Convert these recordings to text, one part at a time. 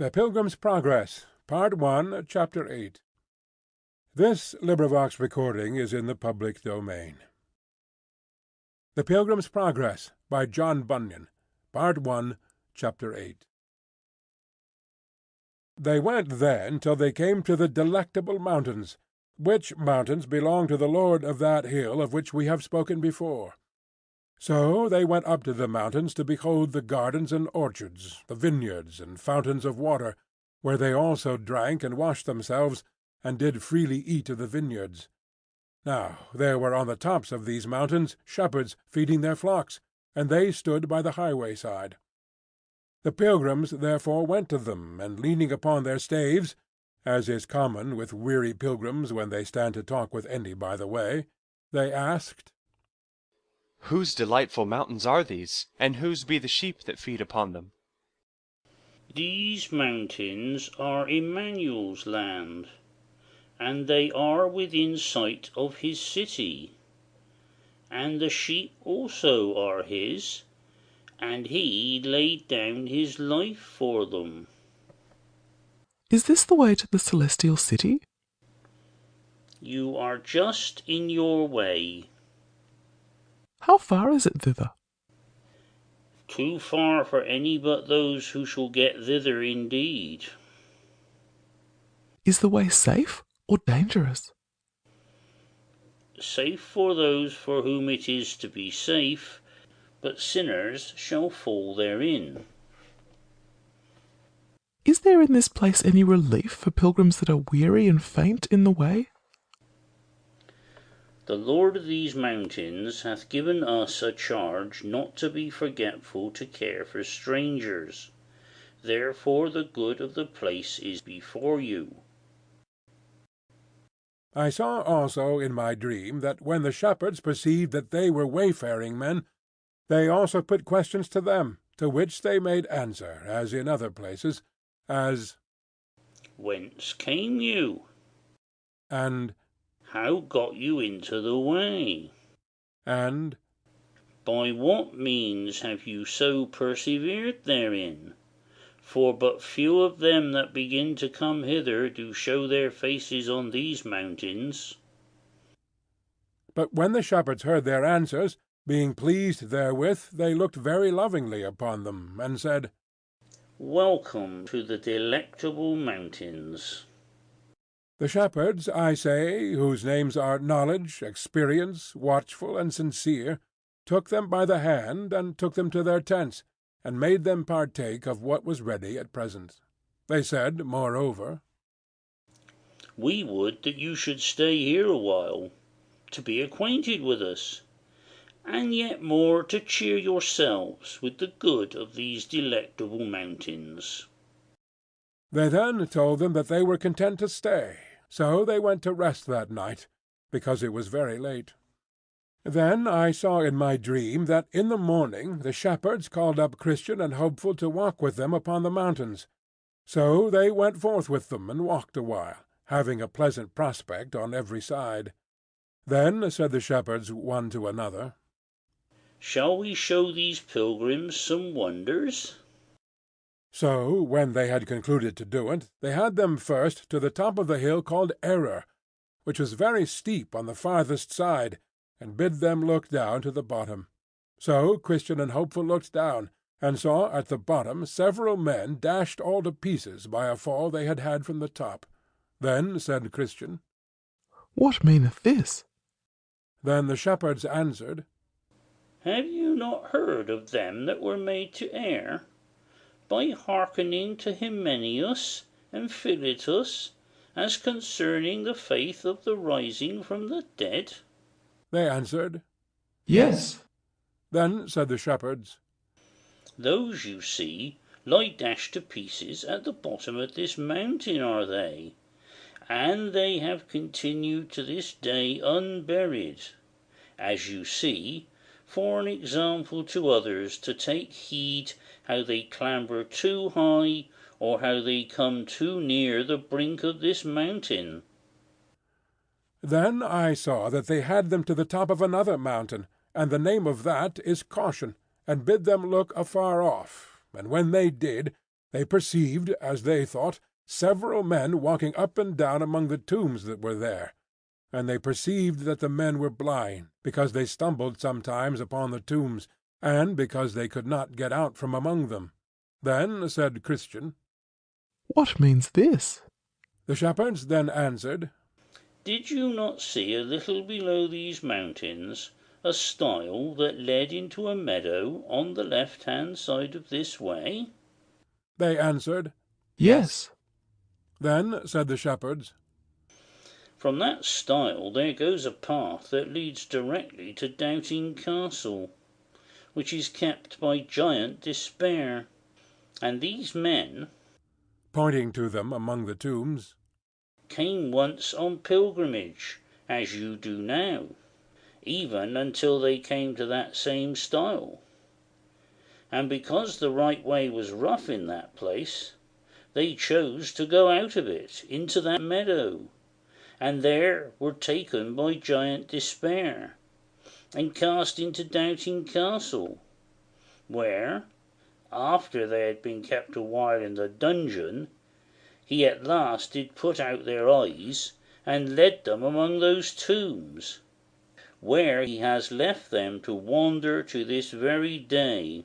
The Pilgrim's Progress, Part One, Chapter 8. This recording is in the public domain. The Pilgrim's Progress, by John Bunyan, Part One, Chapter 8. They went then till they came to the Delectable Mountains, which mountains belong to the lord of that hill of which we have spoken before. So they went up to the mountains to behold the gardens and orchards, the vineyards and fountains of water, where they also drank and washed themselves, and did freely eat of the vineyards. Now there were on the tops of these mountains shepherds feeding their flocks, and they stood by the highway side. The pilgrims therefore went to them, and leaning upon their staves, as is common with weary pilgrims when they stand to talk with any by the way, they asked, Whose delightful mountains are these, and whose be the sheep that feed upon them? These mountains are Emmanuel's land, and they are within sight of his city. And the sheep also are his, and he laid down his life for them. Is this the way to the celestial city? You are just in your way. How far is it thither? Too far for any but those who shall get thither indeed. Is the way safe or dangerous? Safe for those for whom it is to be safe, but sinners shall fall therein. Is there in this place any relief for pilgrims that are weary and faint in the way? The Lord of these mountains hath given us a charge not to be forgetful to care for strangers. Therefore the good of the place is before you. I saw also in my dream that when the shepherds perceived that they were wayfaring men, they also put questions to them, to which they made answer, as in other places, as, Whence came you? And, How got you into the way? And, By what means have you so persevered therein? For but few of them that begin to come hither do show their faces on these mountains. But when the shepherds heard their answers, being pleased therewith, they looked very lovingly upon them, and said, Welcome to the Delectable Mountains. The shepherds, I say, whose names are Knowledge, Experience, Watchful, and Sincere, took them by the hand, and took them to their tents, and made them partake of what was ready at present. They said, moreover, We would that you should stay here a while, to be acquainted with us, and yet more to cheer yourselves with the good of these delectable mountains. They then told them that they were content to stay, so they went to rest that night, because it was very late. Then I saw in my dream that in the morning the shepherds called up Christian and Hopeful to walk with them upon the mountains. So they went forth with them and walked a while, having a pleasant prospect on every side. Then said the shepherds one to another, Shall we show these pilgrims some wonders? So, when they had concluded to do it, they had them first to the top of the hill called Error, which was very steep on the farthest side, and bid them look down to the bottom. So Christian and Hopeful looked down, and saw at the bottom several men dashed all to pieces by a fall they had had from the top. Then said Christian, What meaneth this? Then the shepherds answered, Have you not heard of them that were made to err? By hearkening to Hymenaeus and Philetus, as concerning the faith of the rising from the dead? They answered, Yes. Then said the shepherds, Those you see lie dashed to pieces at the bottom of this mountain are they, and they have continued to this day unburied, as you see, for an example to others to take heed how they clamber too high, or how they come too near the brink of this mountain. Then I saw that they had them to the top of another mountain, and the name of that is Caution, and bid them look afar off, and when they did, They perceived, as they thought, several men walking up and down among the tombs that were there. And they perceived that the men were blind, because they stumbled sometimes upon the tombs, and because they could not get out from among them. Then said Christian, What means this? The shepherds then answered, Did you not see a little below these mountains a stile that led into a meadow on the left-hand side of this way? They answered, Yes. Then said the shepherds, From that stile there goes a path that leads directly to Doubting Castle, which is kept by Giant Despair. And these men, pointing to them among the tombs, came once on pilgrimage, as you do now, even until they came to that same stile. And because the right way was rough in that place, they chose to go out of it into that meadow, and there were taken by Giant Despair, and cast into Doubting Castle, where, after they had been kept a while in the dungeon, he at last did put out their eyes, and led them among those tombs, where he has left them to wander to this very day,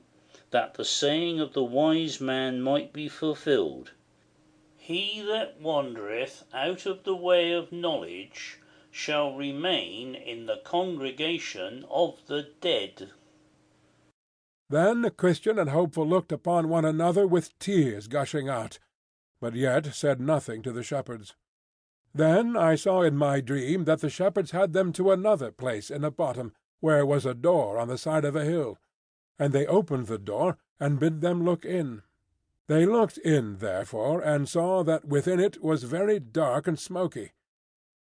that the saying of the wise man might be fulfilled, He that wandereth out of the way of knowledge shall remain in the congregation of the dead. Then Christian and Hopeful looked upon one another with tears gushing out, but yet said nothing to the shepherds. Then I saw in my dream that the shepherds had them to another place in the bottom, where was a door on the side of a hill, and they opened the door, and bid them look in. They looked in, therefore, and saw that within it was very dark and smoky.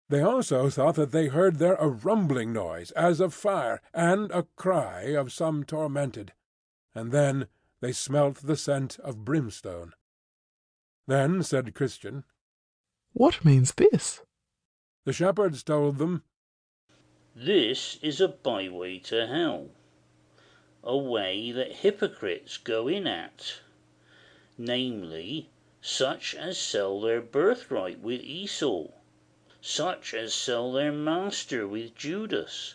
They also thought that they heard there a rumbling noise, as of fire, and a cry of some tormented. And then they smelt the scent of brimstone. Then said Christian, What means this? The shepherds told them, This is a byway to hell, a way that hypocrites go in at, namely, such as sell their birthright with Esau, such as sell their master with Judas,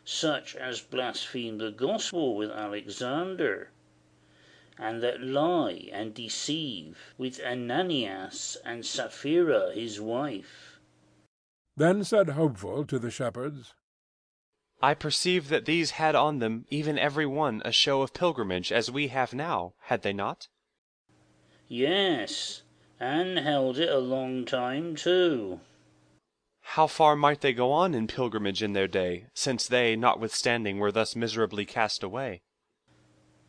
such as blaspheme the gospel with Alexander, and that lie and deceive with Ananias and Sapphira his wife. Then said Hopeful to the shepherds, I perceive that these had on them even every one a show of pilgrimage, as we have now, had they not? Yes, and held it a long time too. How far might they go on in pilgrimage in their day, since they, notwithstanding, were thus miserably cast away?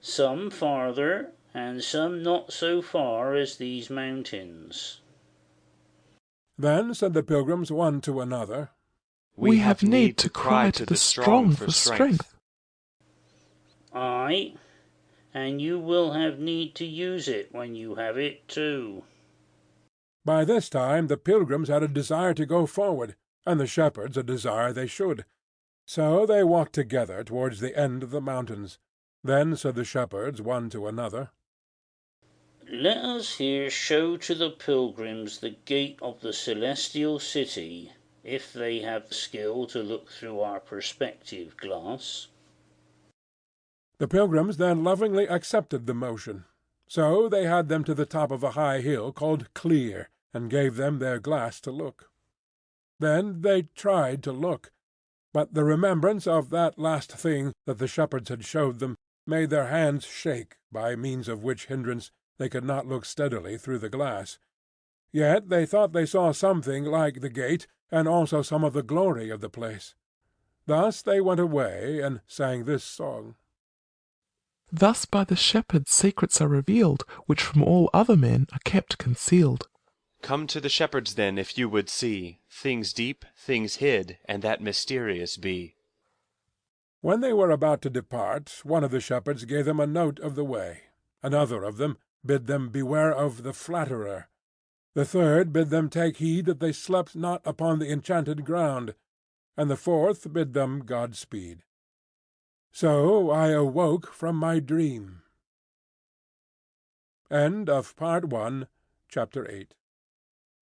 Some farther, and some not so far as these mountains. Then said the pilgrims one to another, We have need to cry to the strong for strength. Aye, and you will have need to use it when you have it too. By this time the pilgrims had a desire to go forward, and the shepherds a desire they should. So they walked together towards the end of the mountains. Then said the shepherds one to another, Let us here show to the pilgrims the gate of the celestial city, if they have skill to look through our perspective glass. The pilgrims then lovingly accepted the motion. So they had them to the top of a high hill called Clear, and gave them their glass to look. Then they tried to look, but the remembrance of that last thing that the shepherds had showed them made their hands shake, by means of which hindrance they could not look steadily through the glass. Yet they thought they saw something like the gate, and also some of the glory of the place. Thus they went away, and sang this song. Thus by the shepherds secrets are revealed, which from all other men are kept concealed. Come to the shepherds then, if you would see things deep, things hid, and that mysterious be. When they were about to depart, one of the shepherds gave them a note of the way. Another of them bid them beware of the flatterer. The third bid them take heed that they slept not upon the enchanted ground, and the fourth bid them God-speed. So I awoke from my dream. End of Part 1, Chapter 8.